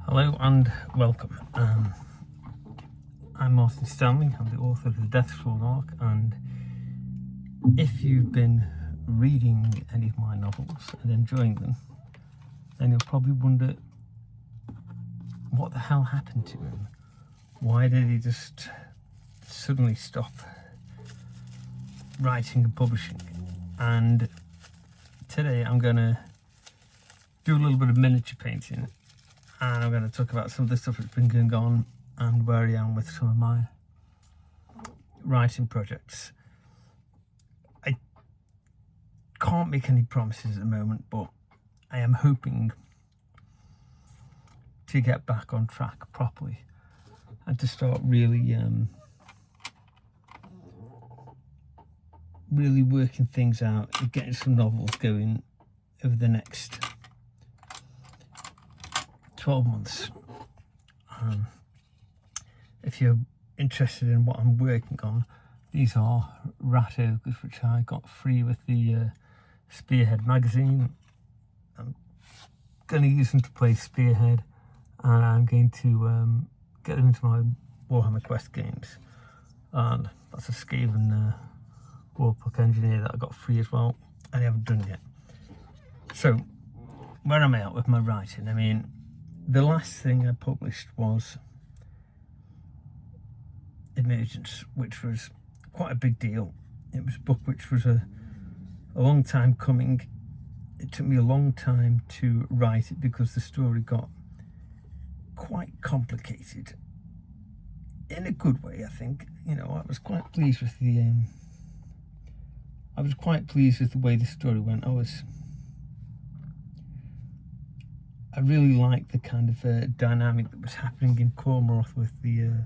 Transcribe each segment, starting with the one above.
Hello and welcome. I'm Martin Stanley. I'm the author of the Deathsworn Arc, and if you've been reading any of my novels and enjoying them, then you'll probably wonder what the hell happened to him. Why did he just suddenly stop writing and publishing? And today I'm going to do a little bit of miniature painting, and I'm going to talk about some of the stuff that's been going on and where I am with some of my writing projects. I can't make any promises at the moment, but I am hoping to get back on track properly and to start really working things out and getting some novels going over the next 12 months. If you're interested in what I'm working on, these are rat ogres which I got free with the Spearhead magazine. I'm going to use them to play Spearhead, and I'm going to get them into my Warhammer Quest games. And that's a Skaven Warpluck Engineer that I got free as well, and I haven't done yet. So, where am I at with my writing? I mean, the last thing I published was Emergence, which was quite a big deal. It was a book which was a long time coming. It took me a long time to write it because the story got quite complicated in a good way, I think. You know, I was quite pleased with the way the story went. I really liked the kind of dynamic that was happening in Cormoroth with the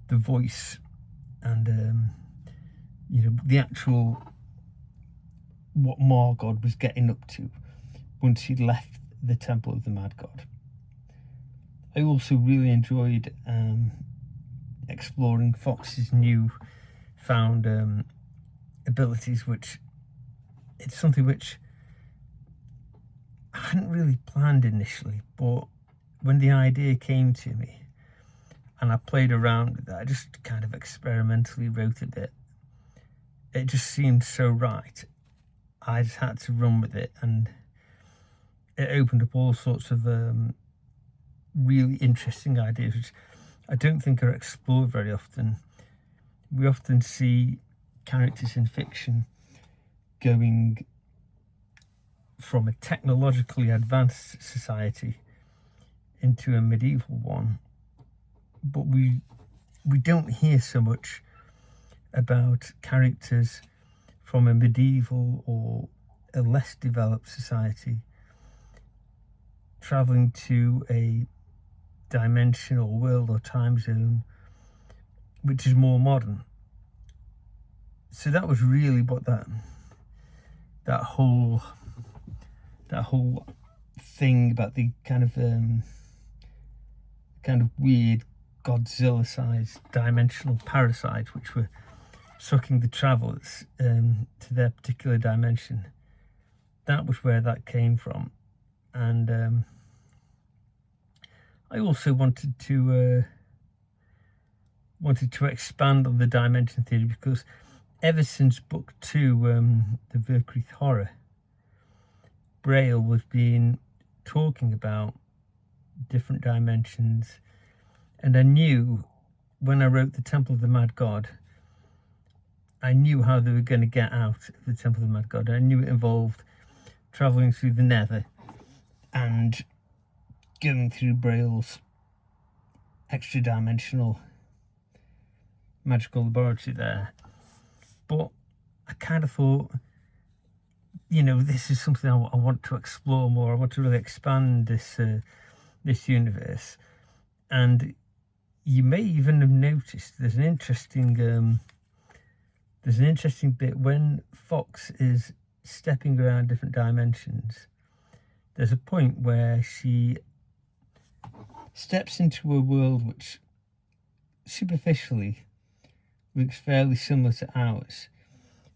voice and you know, the actual what Margod was getting up to once he'd left the Temple of the Mad God. I also really enjoyed exploring Fox's new found abilities, which it's something which I hadn't really planned initially, but when the idea came to me and I played around with it, I just kind of experimentally wrote a bit. It just seemed so right. I just had to run with it, and it opened up all sorts of really interesting ideas, which I don't think are explored very often. We often see characters in fiction going from a technologically advanced society into a medieval one, but we don't hear so much about characters from a medieval or a less developed society traveling to a dimension or world or time zone which is more modern. So that was really what that whole thing about the kind of weird Godzilla-sized dimensional parasites which were sucking the travellers to their particular dimension. That was where that came from, and I also wanted to expand on the dimension theory, because ever since book 2, the Verkrith Horror, Braille was being talking about different dimensions, and I knew when I wrote the Temple of the Mad God, I knew how they were going to get out of the Temple of the Mad God. I knew it involved travelling through the Nether and going through Braille's extra dimensional magical laboratory there. But I kind of thought, you know, this is something I want to explore more. I want to really expand this universe. And you may even have noticed there's an interesting bit when Fox is stepping around different dimensions. There's a point where she steps into a world which superficially looks fairly similar to ours,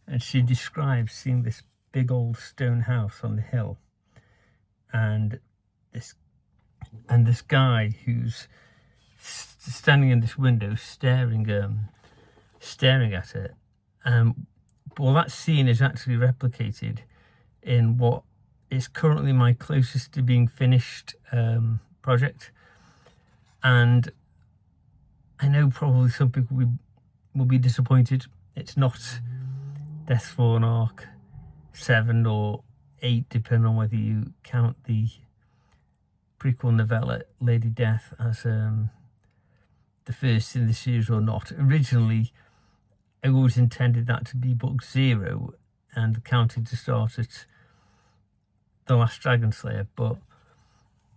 and she describes seeing this big old stone house on the hill and this and this guy who's standing in this window staring at it. Well, that scene is actually replicated in what is currently my closest to being finished project. And I know probably some people will be disappointed. It's not Deathsworn Arc 7 or 8, depending on whether you count the prequel novella Lady Death as the first in the series or not. Originally, I always intended that to be book 0 and counting to start at The Last Dragon Slayer, but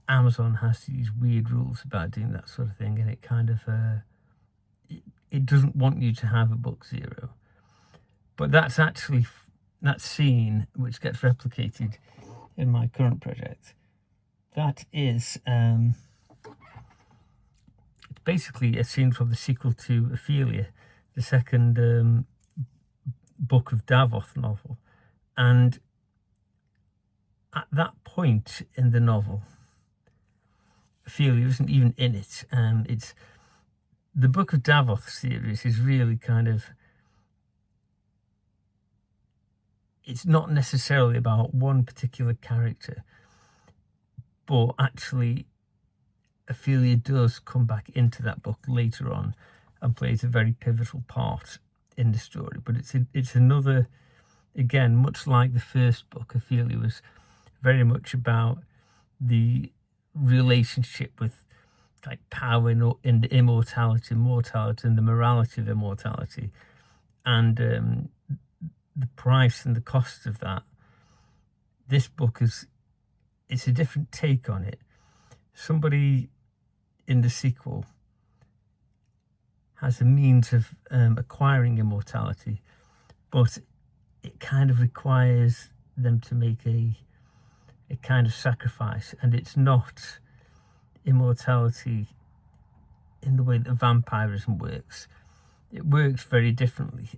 Amazon has these weird rules about doing that sort of thing, and it kind of it doesn't want you to have a book 0. But that's actually that scene which gets replicated in my current project. That is it's basically a scene from the sequel to Ofelia, the second book of Davos novel. And at that point in the novel, Ofelia isn't even in it. It's the Book of Davos series is really kind of, it's not necessarily about one particular character, but actually Ofelia does come back into that book later on and plays a very pivotal part in the story. But it's another, again, much like the first book, Ofelia was very much about the relationship with like power and immortality, mortality, and the morality of immortality, and the price and the cost of that. This book it's a different take on it. Somebody in the sequel has a means of acquiring immortality, but it kind of requires them to make a kind of sacrifice, and it's not immortality in the way that vampirism works. It works very differently,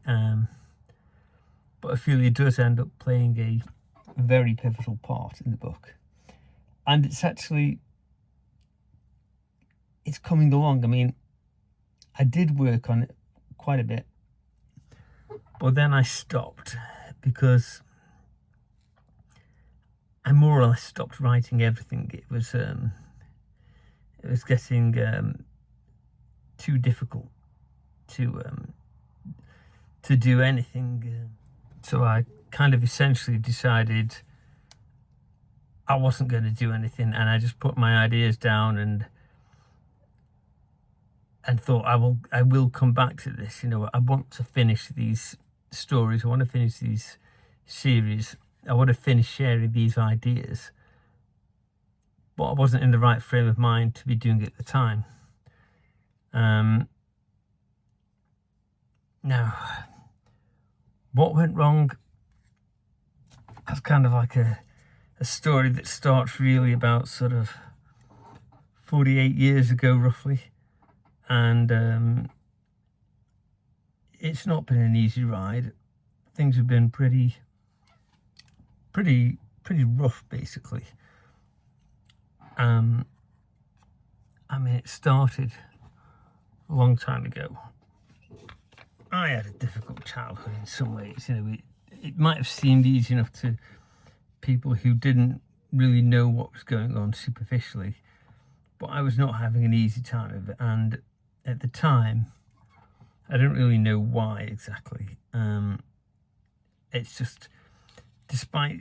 but Ofelia does end up playing a very pivotal part in the book, and it's coming along. I mean, I did work on it quite a bit, but then I stopped because I more or less stopped writing everything. It was getting too difficult to do anything. So I kind of essentially decided I wasn't going to do anything, and I just put my ideas down and thought I will come back to this. You know, I want to finish these stories. I want to finish these series. I want to finish sharing these ideas, but I wasn't in the right frame of mind to be doing it at the time. Now, what went wrong? That's kind of like a story that starts really about sort of 48 years ago, roughly. And it's not been an easy ride. Things have been pretty rough, basically. I mean, it started a long time ago. I had a difficult childhood in some ways. You know, it might have seemed easy enough to people who didn't really know what was going on superficially, but I was not having an easy time of it. And at the time, I don't really know why exactly. It's just, despite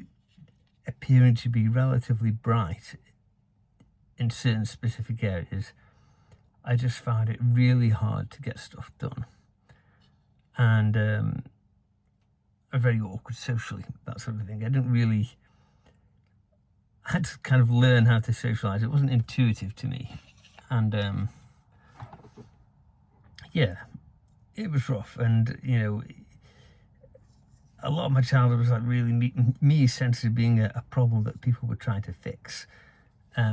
appearing to be relatively bright in certain specific areas, I just found it really hard to get stuff done. And I'm very awkward socially, that sort of thing. I had to kind of learn how to socialise. It wasn't intuitive to me. And yeah, it was rough. And, you know, a lot of my childhood was like really me essentially being a problem that people were trying to fix,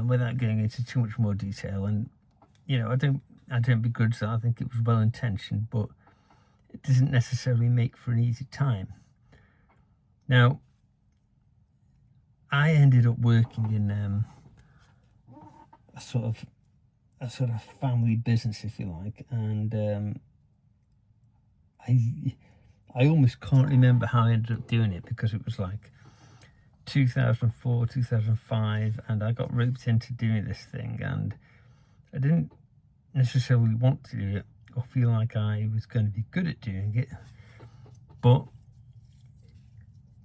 without going into too much more detail. And, you know, I don't begrudge that. I think it was well intentioned, but it doesn't necessarily make for an easy time. Now, I ended up working in a sort of family business, if you like, and I almost can't remember how I ended up doing it, because it was like 2004, 2005, and I got roped into doing this thing, and I didn't necessarily want to do it or feel like I was going to be good at doing it, but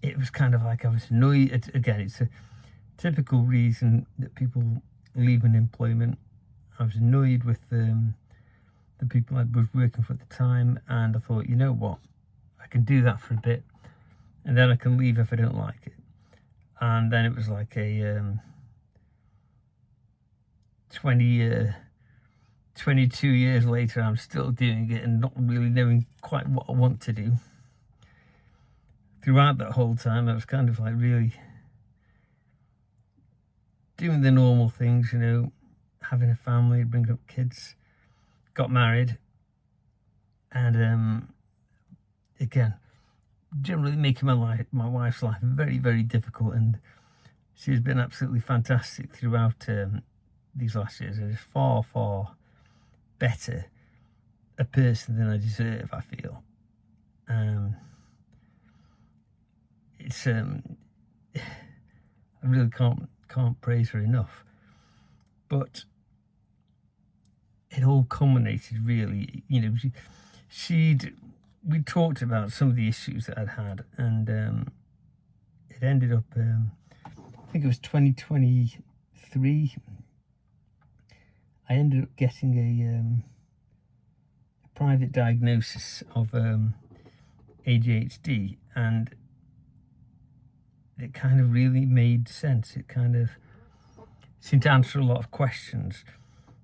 it was kind of like I was annoyed. Again, it's a typical reason that people leave an employment. I was annoyed with the people I was working for at the time, and I thought, you know what, I can do that for a bit, and then I can leave if I don't like it. And then it was like a 22 years later, I'm still doing it and not really knowing quite what I want to do. Throughout that whole time, I was kind of like really doing the normal things, you know, having a family, bringing up kids, got married, and again, generally making my wife's life very, very difficult, and she's been absolutely fantastic throughout these last years. She's far, far better a person than I deserve, I feel. It's I really can't praise her enough. But it all culminated, really, you know, we talked about some of the issues that I'd had, and it ended up, I think it was 2023, I ended up getting a private diagnosis of ADHD, and it kind of really made sense. It kind of seemed to answer a lot of questions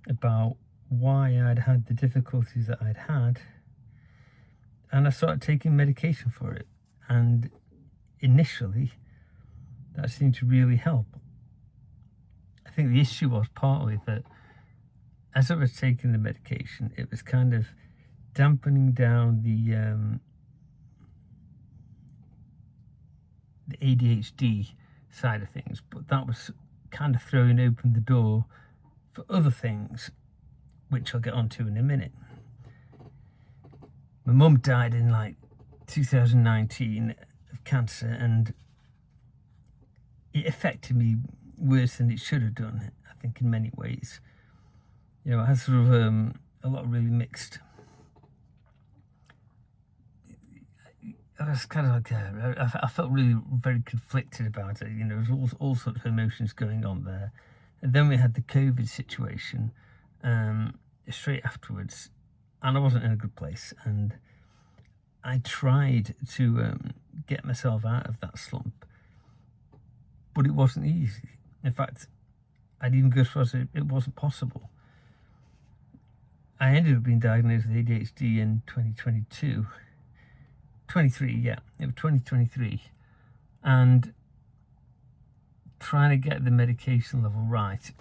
about why I'd had the difficulties that I'd had, and I started taking medication for it, and initially that seemed to really help. I think the issue was partly that as I was taking the medication, it was kind of dampening down the ADHD side of things, but that was kind of throwing open the door for other things, which I'll get onto in a minute. My mum died in like 2019 of cancer, and it affected me worse than it should have done, I think, in many ways. You know, I had sort of a lot of really mixed. I was kind of like, I felt really very conflicted about it. You know, there was all sorts of emotions going on there. And then we had the COVID situation straight afterwards, and I wasn't in a good place. And I tried to get myself out of that slump, but it wasn't easy. In fact, I'd even go as far as it wasn't possible. I ended up being diagnosed with ADHD in 2022. 23, yeah, it was 2023, and trying to get the medication level right,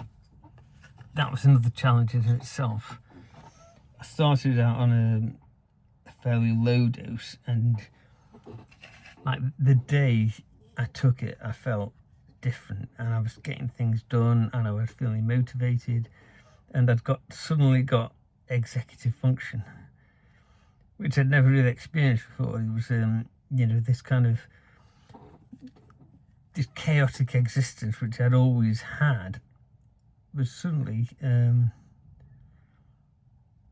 that was another challenge in itself. I started out on a fairly low dose, and like the day I took it, I felt different, and I was getting things done, and I was feeling motivated, and I'd suddenly got executive function, which I'd never really experienced before. It was, you know, this kind of this chaotic existence which I'd always had was suddenly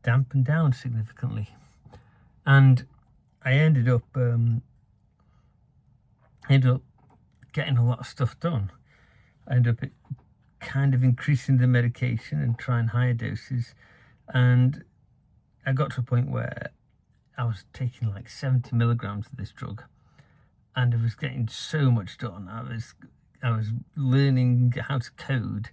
dampened down significantly, and I ended up getting a lot of stuff done. I ended up kind of increasing the medication and trying higher doses, and I got to a point where I was taking like 70 milligrams of this drug, and I was getting so much done. I was learning how to code,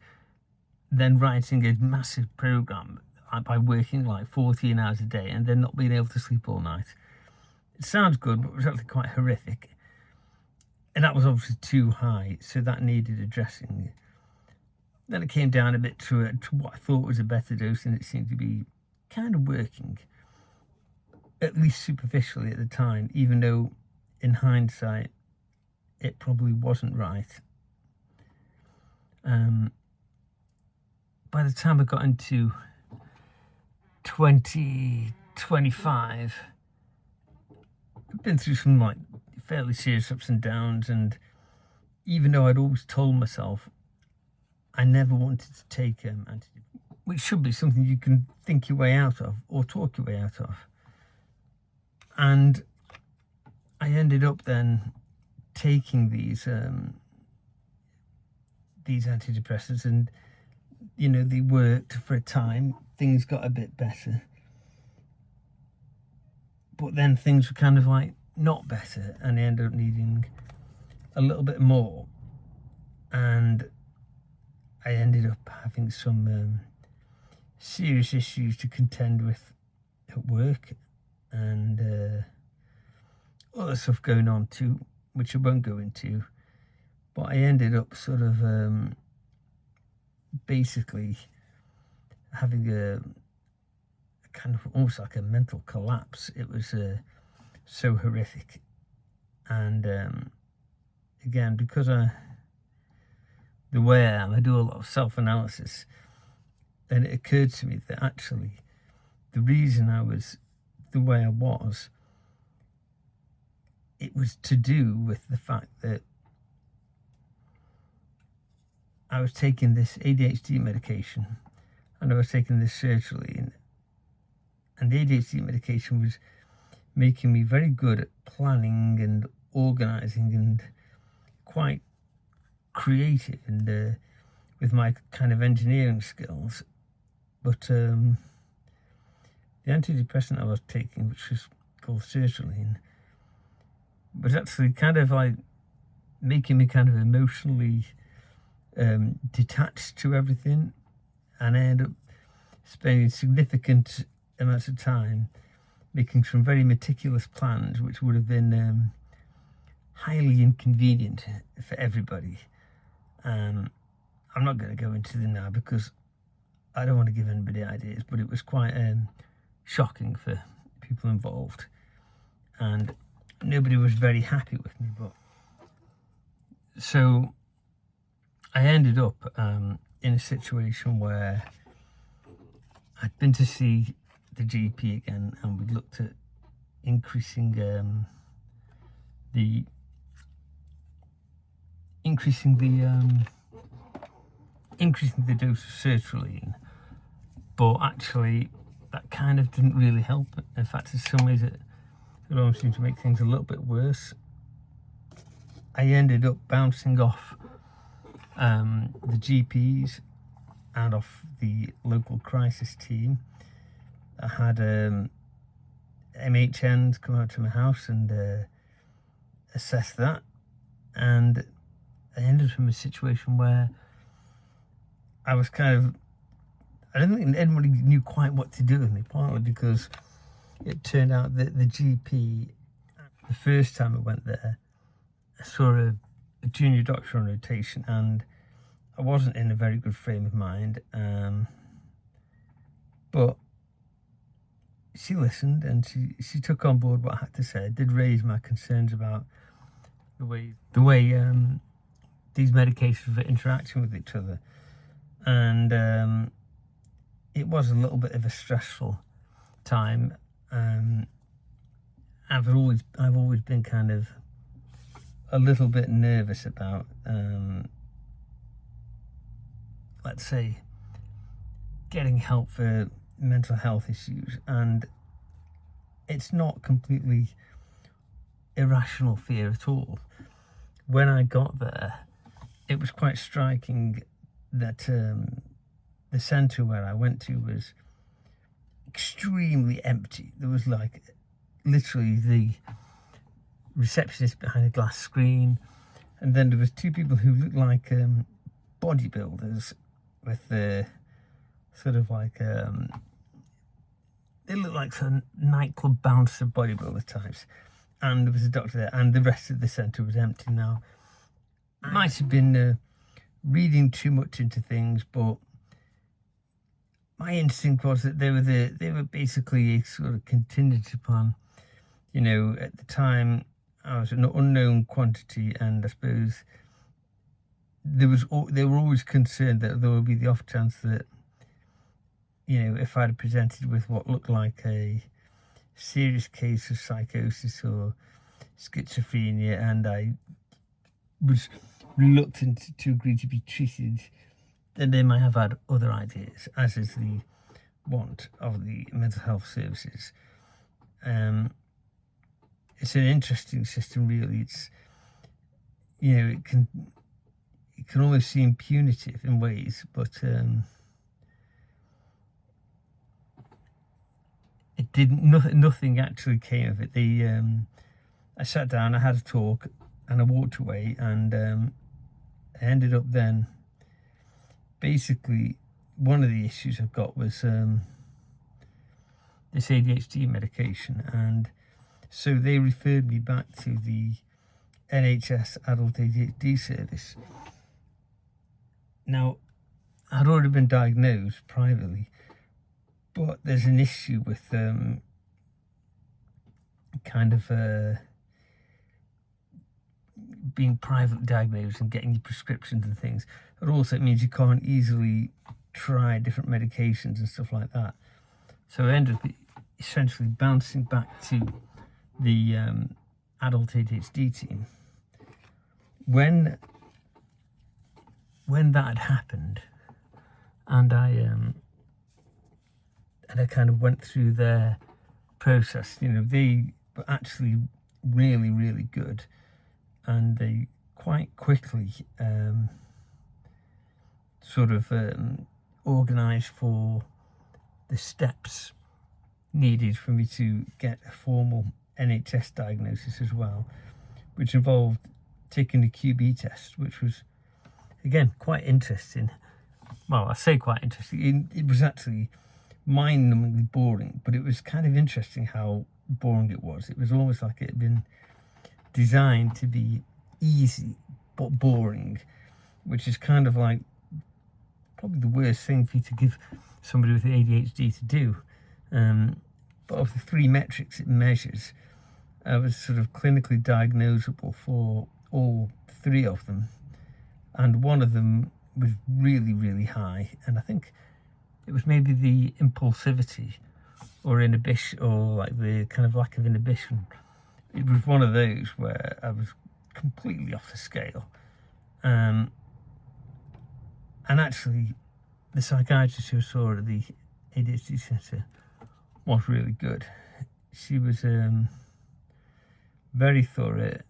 then writing a massive program by working like 14 hours a day, and then not being able to sleep all night. It sounds good, but it was actually quite horrific. And that was obviously too high, so that needed addressing. Then it came down a bit to what I thought was a better dose, and it seemed to be kind of working, at least superficially at the time, even though in hindsight it probably wasn't right. by the time I got into 2025, I've been through some like fairly serious ups and downs, and even though I'd always told myself I never wanted to take antidepressants, which should be something you can think your way out of or talk your way out of, and I ended up then taking these antidepressants, and you know, they worked for a time. Things got a bit better, but then things were kind of like not better, and I ended up needing a little bit more, and I ended up having some serious issues to contend with at work, and other stuff going on too, which I won't go into. But I ended up sort of basically having a kind of almost like a mental collapse. It was so horrific, and again, because the way I am, I do a lot of self-analysis, and it occurred to me that actually the reason I was the way I was, it was to do with the fact that I was taking this ADHD medication, and I was taking this sertraline, and the ADHD medication was making me very good at planning and organising and quite creative and with my kind of engineering skills. But the antidepressant I was taking, which was called sertraline, was actually kind of like making me kind of emotionally detached to everything, and I ended up spending significant amounts of time making some very meticulous plans, which would have been highly inconvenient for everybody. I'm not going to go into them now because I don't want to give anybody ideas, but it was quite shocking for people involved, and nobody was very happy with me. But so I ended up in a situation where I'd been to see the GP again, and we'd looked at increasing the dose of sertraline, but actually that kind of didn't really help. In fact, in some ways it almost seemed to make things a little bit worse. I ended up bouncing off the GPs and off the local crisis team. I had MHNs come out to my house and assess that, and I ended up in a situation where I was kind of, I don't think anybody knew quite what to do with me, partly because it turned out that the GP, the first time I went there, I saw a junior doctor on rotation, and I wasn't in a very good frame of mind, but she listened and she took on board what I had to say. I did raise my concerns about the way these medications were interacting with each other, and it was a little bit of a stressful time. I've always been kind of a little bit nervous about let's say getting help for mental health issues, and it's not completely irrational fear at all. When I got there, it was quite striking that the centre where I went to was extremely empty. There was like literally the receptionist behind a glass screen, and then there was two people who looked like bodybuilders with the sort of like they looked like some nightclub bouncer bodybuilder types, and there was a doctor there, and the rest of the centre was empty. Now, I might have been reading too much into things, but my instinct was that they were basically sort of contingent upon, you know, at the time I was an unknown quantity, and I suppose they were always concerned that there would be the off chance that you know, if I'd presented with what looked like a serious case of psychosis or schizophrenia, and I was reluctant to agree to be treated, then they might have had other ideas, as is the want of the mental health services. It's an interesting system, really. It's, you know, it can almost seem punitive in ways, but it didn't. Nothing actually came of it. I sat down, I had a talk, and I walked away, and I ended up then. Basically, one of the issues I've got was this ADHD medication, and so they referred me back to the NHS Adult ADHD service. Now, I'd already been diagnosed privately, but there's an issue with being privately diagnosed and getting your prescriptions and things. But also it means you can't easily try different medications and stuff like that. So I ended up essentially bouncing back to the adult ADHD team. When that had happened, and I kind of went through their process, you know, they were actually really, really good, and they quite quickly organised for the steps needed for me to get a formal NHS diagnosis as well, which involved taking the QB test, which was, again, quite interesting. Well, I say quite interesting. It was actually mind-numbingly boring, but it was kind of interesting how boring it was. It was almost like it had been designed to be easy but boring, which is kind of like probably the worst thing for you to give somebody with ADHD to do. But of the three metrics it measures, I was sort of clinically diagnosable for all three of them, and one of them was really, really high, and I think it was maybe the impulsivity or inhibition, or like the kind of lack of inhibition. It was one of those where I was completely off the scale. And actually, the psychiatrist who I saw at the ADHD centre was really good. She was very thorough,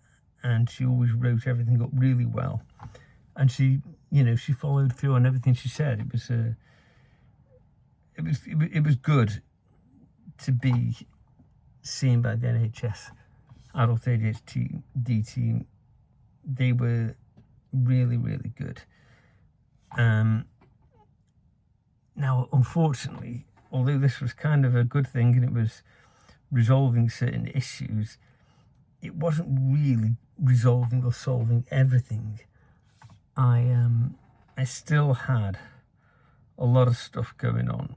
and she always wrote everything up really well. And she, you know, she followed through on everything she said. It was good to be seen by the NHS Adult ADHD team. They were really, really good. Now, unfortunately, although this was kind of a good thing and it was resolving certain issues, it wasn't really resolving or solving everything. I still had a lot of stuff going on,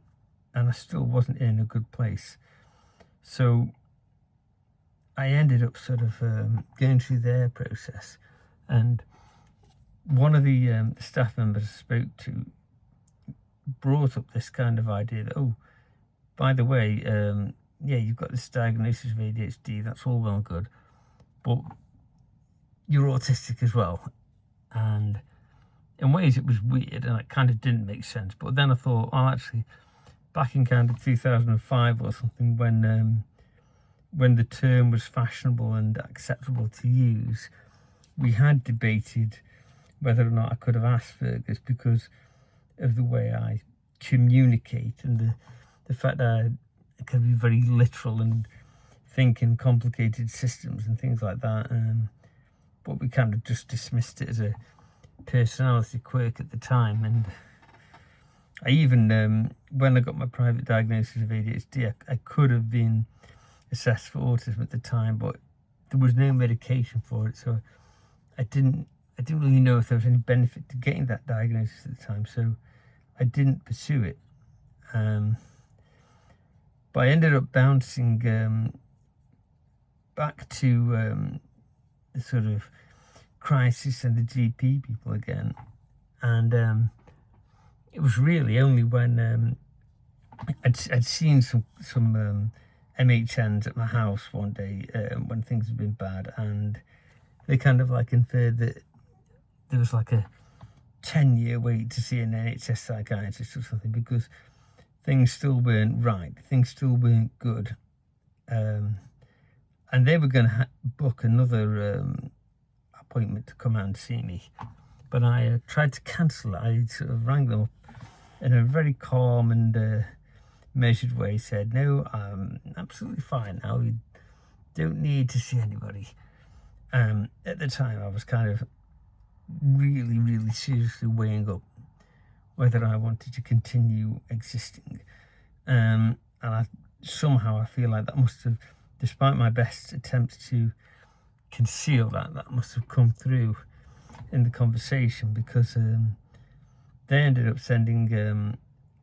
and I still wasn't in a good place. So I ended up sort of going through their process, and one of the staff members I spoke to brought up this kind of idea that, oh, by the way, yeah, you've got this diagnosis of ADHD, that's all well and good, but you're autistic as well. And in ways it was weird, and it kind of didn't make sense. But then I thought, oh, actually, back in kind of 2005 or something, when the term was fashionable and acceptable to use, we had debated whether or not I could have Asperger's because of the way I communicate and the fact that I can be very literal and think in complicated systems and things like that. But we kind of just dismissed it as a personality quirk at the time. And I even, when I got my private diagnosis of ADHD, I could have been assessed for autism at the time, but there was no medication for it, so I didn't really know if there was any benefit to getting that diagnosis at the time, so I didn't pursue it. But I ended up bouncing back to the sort of crisis and the GP people again, and it was really only when I'd seen some MHNs at my house one day when things had been bad, and they kind of like inferred that there was like a 10-year wait to see an NHS psychiatrist or something, because things still weren't right, things still weren't good. And they were going to book another appointment to come out and see me, but I tried to cancel it. I sort of rang them up in a very calm and measured way, said, no, I'm absolutely fine now, you don't need to see anybody. At the time I was kind of really seriously weighing up whether I wanted to continue existing, and somehow I feel like that must have, despite my best attempts to conceal that must have come through in the conversation, because they ended up sending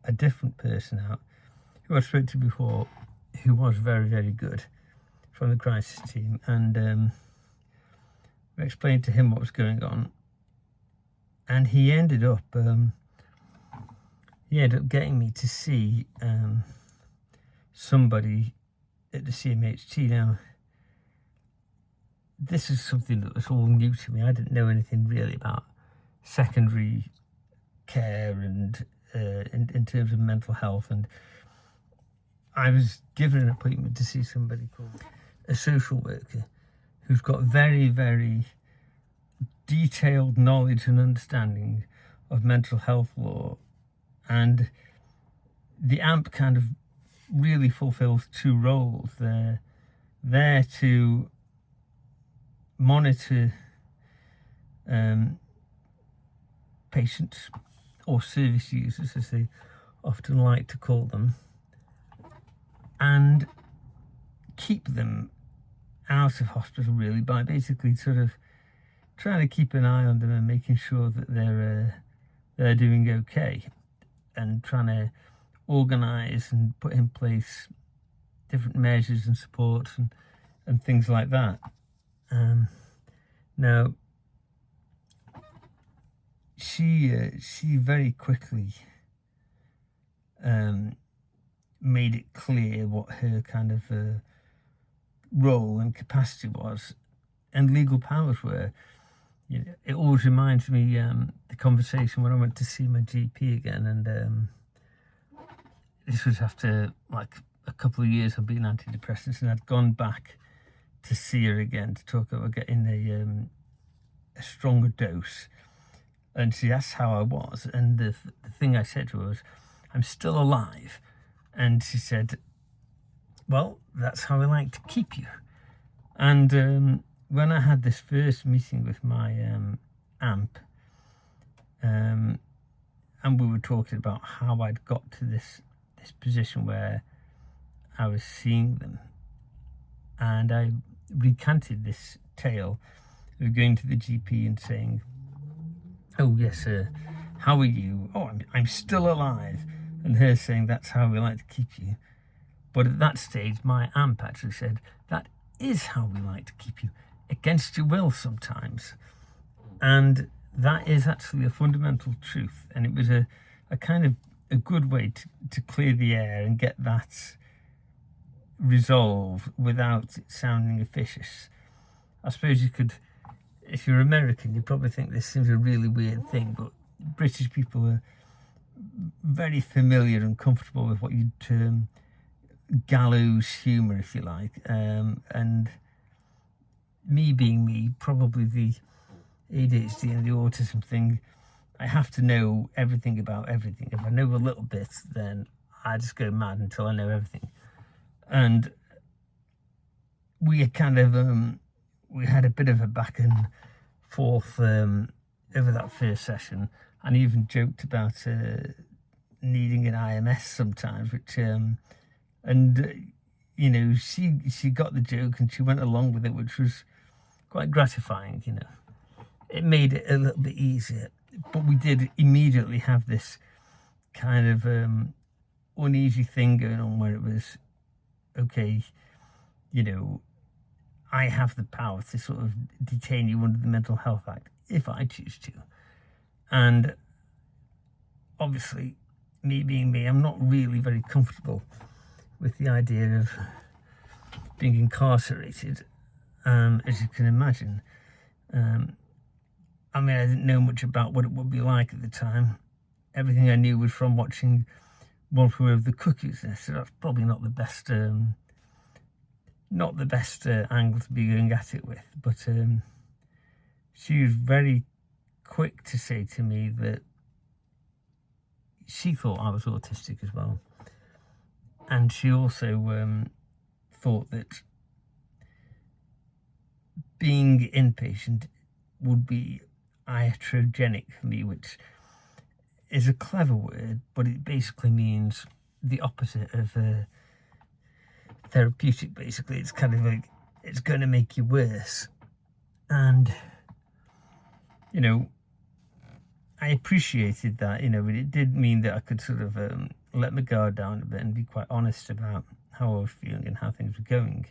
a different person out who I spoke to before, who was very good, from the crisis team, and we explained to him what was going on, and he ended up getting me to see somebody at the CMHT. Now, this is something that was all new to me. I didn't know anything really about secondary care and in terms of mental health, and I was given an appointment to see somebody called a social worker who's got very detailed knowledge and understanding of mental health law, and the AMP kind of really fulfills two roles. They're there to monitor patients, or service users as they often like to call them, and keep them out of hospital, really, by basically sort of trying to keep an eye on them and making sure that they're doing okay, and trying to organise and put in place different measures and supports and things like that. Now, she very quickly made it clear what her kind of role and capacity was, and legal powers were. You know, it always reminds me the conversation when I went to see my GP again, and this was after like a couple of years of being antidepressants, and I'd gone back to see her again to talk about getting a stronger dose, and she asked how I was, and the thing I said to her was, I'm still alive. And she said, well, that's how we like to keep you. And when I had this first meeting with my AMP, and we were talking about how I'd got to this position where I was seeing them, and I recanted this tale of going to the GP and saying, oh yes, how are you? Oh, I'm still alive. And her saying, that's how we like to keep you. But at that stage, my AMP actually said, that is how we like to keep you, against your will sometimes. And that is actually a fundamental truth. And it was a kind of a good way to clear the air and get that resolved without it sounding officious. I suppose you could, if you're American, you probably think this seems a really weird thing, but British people are very familiar and comfortable with what you'd term gallows humour, if you like. And me being me, probably the ADHD and the autism thing, I have to know everything about everything. If I know a little bit, then I just go mad until I know everything. And we kind of we had a bit of a back and forth over that first session, and even joked about needing an IMS sometimes, which you know, she got the joke and she went along with it, which was quite gratifying. You know, it made it a little bit easier, but we did immediately have this kind of uneasy thing going on where it was, okay, you know, I have the power to sort of detain you under the Mental Health Act if I choose to. And obviously, me being me, I'm not really very comfortable with the idea of being incarcerated, as you can imagine. I mean, I didn't know much about what it would be like at the time. Everything I knew was from watching One Flew Over the Cuckoo's Nest, so that's probably not the best angle to be going at it with. But she was very quick to say to me that she thought I was autistic as well, and she also thought that being inpatient would be iatrogenic for me, which is a clever word, but it basically means the opposite of therapeutic. Basically, it's kind of like it's going to make you worse. And I appreciated that, but it did mean that I could sort of let my guard down a bit and be quite honest about how I was feeling and how things were going.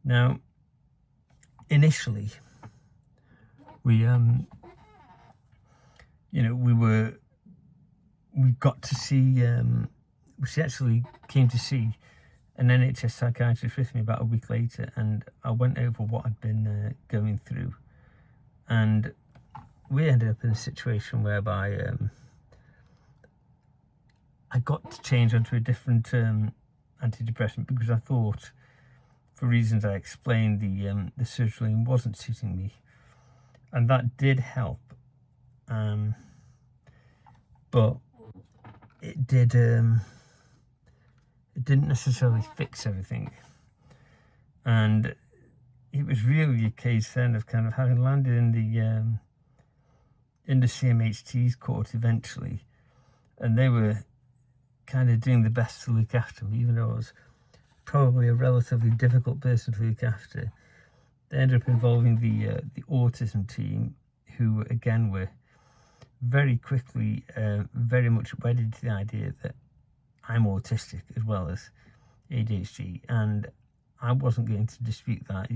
Now, initially, we got to see, she actually came to see an NHS psychiatrist with me about a week later, and I went over what I'd been going through, and we ended up in a situation whereby I got to change onto a different antidepressant because I thought, for reasons I explained, the sertraline wasn't suiting me, and that did help, but it didn't necessarily fix everything. And it was really a case then of kind of having landed in the CMHT's court eventually, and they were kind of doing the best to look after me, even though I was probably a relatively difficult person to look after. They ended up involving the autism team, who again were very quickly very much wedded to the idea that I'm autistic as well as ADHD, and I wasn't going to dispute that.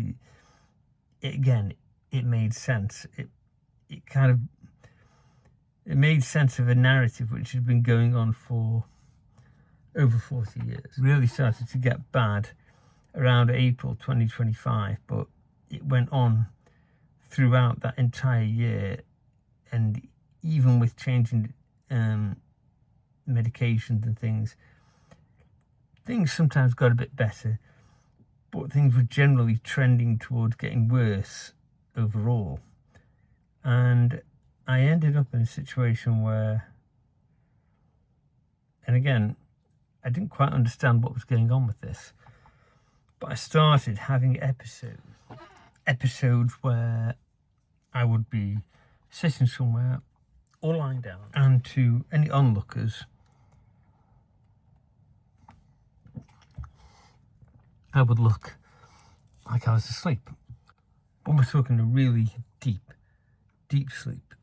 It made sense. It made sense of a narrative which had been going on for over 40 years. Really started to get bad around April 2025, but it went on throughout that entire year, and even with changing medications and things sometimes got a bit better, but things were generally trending towards getting worse overall. And I ended up in a situation where, and again, I didn't quite understand what was going on with this, but I started having episodes where I would be sitting somewhere or lying down, and to any onlookers, I would look like I was asleep. But we're talking a really deep sleep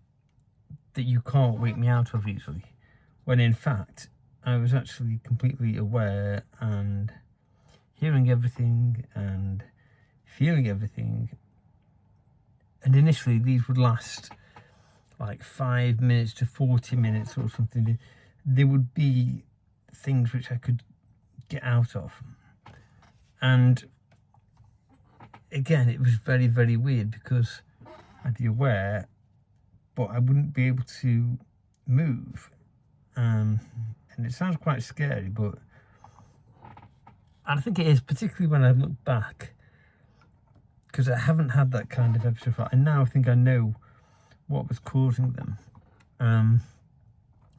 that you can't wake me out of easily, when in fact I was actually completely aware and hearing everything and feeling everything. And initially these would last like 5 minutes to 40 minutes or something. There would be things which I could get out of. And again, it was very, very weird because I'd be aware, but I wouldn't be able to move. And it sounds quite scary, but I think it is, particularly when I look back, because I haven't had that kind of episode before, and now I think I know what was causing them.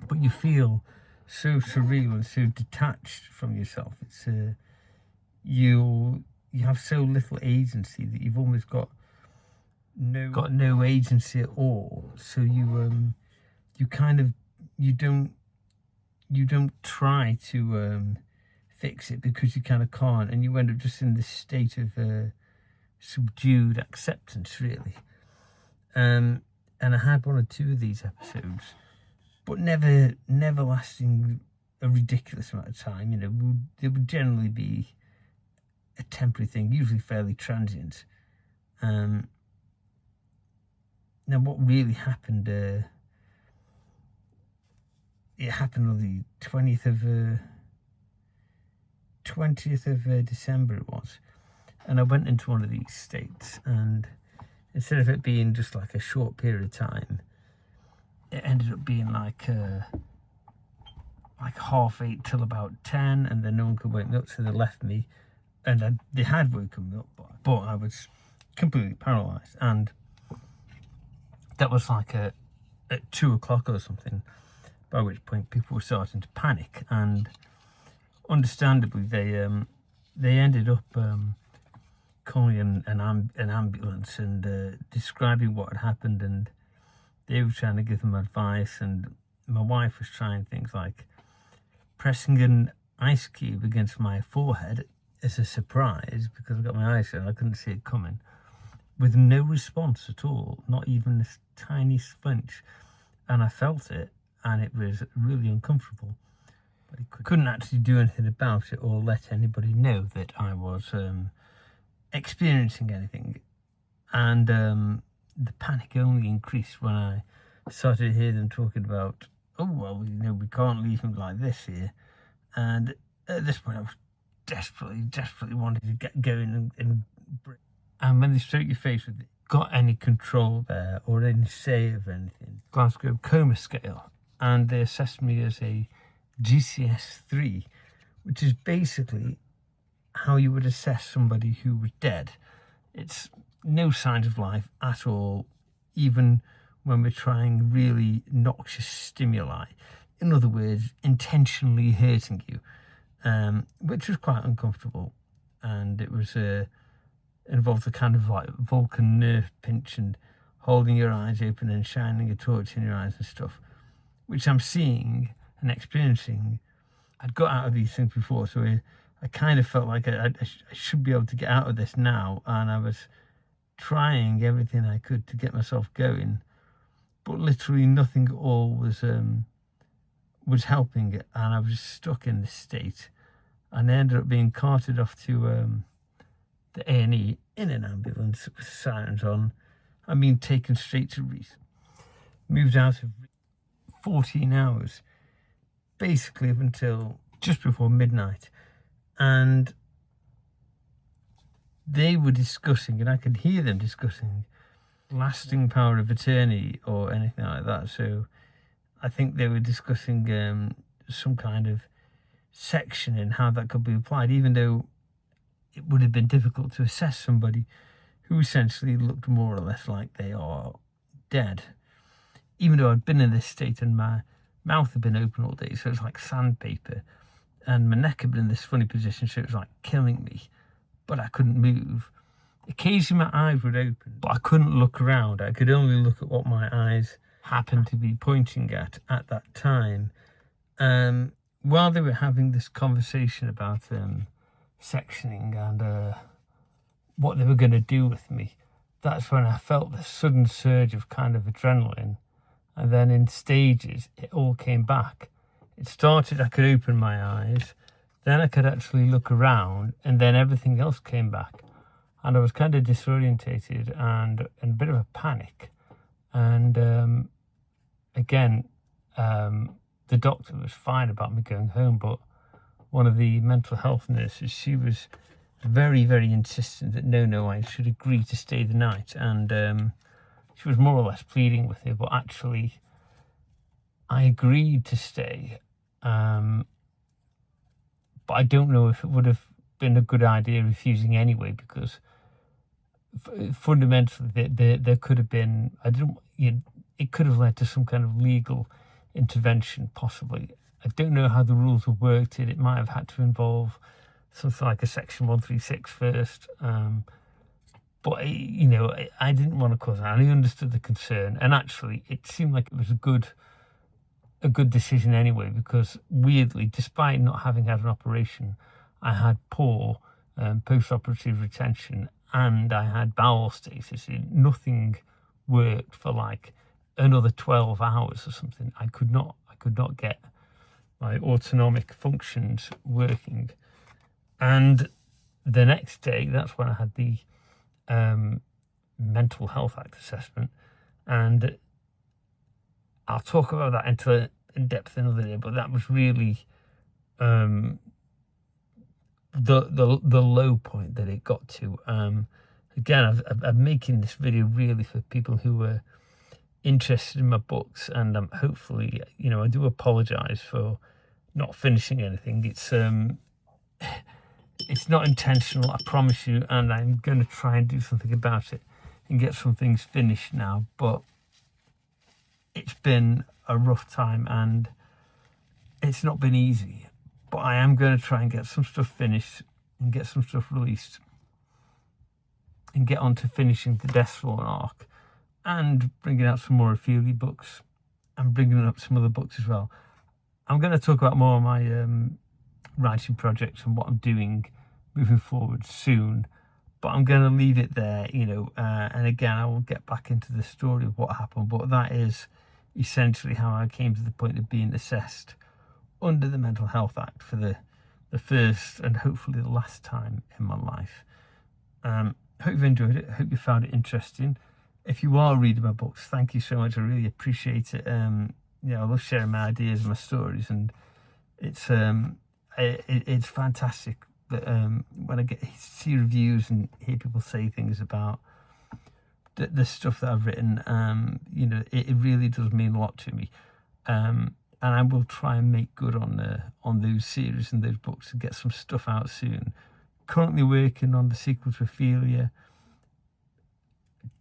But you feel so surreal and so detached from yourself. It's you have so little agency that you've almost got no agency at all. So you don't try to fix it because you kind of can't, and you end up just in this state of subdued acceptance, really. And I had one or two of these episodes, but never lasting a ridiculous amount of time. They would generally be a temporary thing, usually fairly transient. Now, what really happened it happened on the 20th of December it was. And I went into one of these states, and instead of it being just like a short period of time, it ended up being like 8:30 till about 10, and then no one could wake me up, so they left me. And they had woken me up, but I was completely paralysed. And that was like at 2 o'clock or something, by which point people were starting to panic. And understandably, they ended up calling an ambulance and describing what had happened, and they were trying to give them advice. And my wife was trying things like pressing an ice cube against my forehead as a surprise, because I got my eyes shut and I couldn't see it coming, with no response at all, not even a tiny flinch. And I felt it, and it was really uncomfortable. But I couldn't actually do anything about it or let anybody know that I was experiencing anything. And the panic only increased when I started to hear them talking about, oh, well, we can't leave him like this here. And at this point, I was desperately wanted to get going. And when they stroke your face with it, got any control there or any say of anything, Glasgow Coma Scale, and they assessed me as a GCS3, which is basically how you would assess somebody who was dead. It's no signs of life at all, even when we're trying really noxious stimuli. In other words, intentionally hurting you, which was quite uncomfortable. And it was involved a kind of like Vulcan nerve pinch and holding your eyes open and shining a torch in your eyes and stuff, which I'm seeing and experiencing. I'd got out of these things before, so I kind of felt like I should be able to get out of this now, and I was trying everything I could to get myself going, but literally nothing at all was helping it, and I was stuck in this state. And I ended up being carted off to the A&E in an ambulance with sirens on. I'm being taken straight to Reese. Moved out of 14 hours, basically up until just before midnight. And they were discussing, and I could hear them discussing, lasting power of attorney or anything like that. So I think they were discussing some kind of section and how that could be applied, even though it would have been difficult to assess somebody who essentially looked more or less like they are dead. Even though I'd been in this state and my mouth had been open all day, so it was like sandpaper, and my neck had been in this funny position, so it was like killing me, but I couldn't move. Occasionally my eyes would open, but I couldn't look around. I could only look at what my eyes happened to be pointing at that time. While they were having this conversation about sectioning and what they were going to do with me, that's when I felt this sudden surge of kind of adrenaline, and then in stages it all came back. It started, I could open my eyes, then I could actually look around, and then everything else came back, and I was kind of disorientated and in a bit of a panic. And again, the doctor was fine about me going home, but one of the mental health nurses, she was very, very insistent that no, I should agree to stay the night. And she was more or less pleading with me, but actually I agreed to stay. But I don't know if it would have been a good idea refusing anyway, because fundamentally there could have been, it could have led to some kind of legal intervention, possibly. I don't know how the rules were worked. It might have had to involve something like a section 136 first. But I didn't want to cause that. I understood the concern, and actually it seemed like it was a good decision anyway, because weirdly, despite not having had an operation, I had poor post-operative retention, and I had bowel stasis. Nothing worked for like another 12 hours or something. I could not get my autonomic functions working. And the next day, that's when I had the Mental Health Act assessment, and I'll talk about that in depth another day, but that was really the low point that it got to. Again, I'm making this video really for people who were interested in my books, and hopefully, you know, I do apologise for not finishing anything. It's not intentional, I promise you, and I'm going to try and do something about it and get some things finished now, but it's been a rough time and it's not been easy, but I am going to try and get some stuff finished and get some stuff released and get on to finishing the Deathsworn Arc and bringing out some more Ofelia books and bringing up some other books as well. I'm going to talk about more of my writing projects and what I'm doing moving forward soon, but I'm going to leave it there, you know, and again, I will get back into the story of what happened, but that is essentially how I came to the point of being assessed under the Mental Health Act for the first and hopefully the last time in my life. Hope you've enjoyed it. Hope you found it interesting. If you are reading my books, thank you so much. I really appreciate it. You know, I love sharing my ideas and my stories, and it's fantastic that when I get to see reviews and hear people say things about the stuff that I've written, you know, it really does mean a lot to me. And I will try and make good on those series and those books and get some stuff out soon. Currently working on the sequel to Ofelia.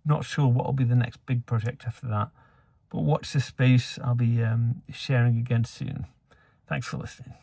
Not sure what will be the next big project after that, but watch this space. I'll be sharing again soon. Thanks for listening.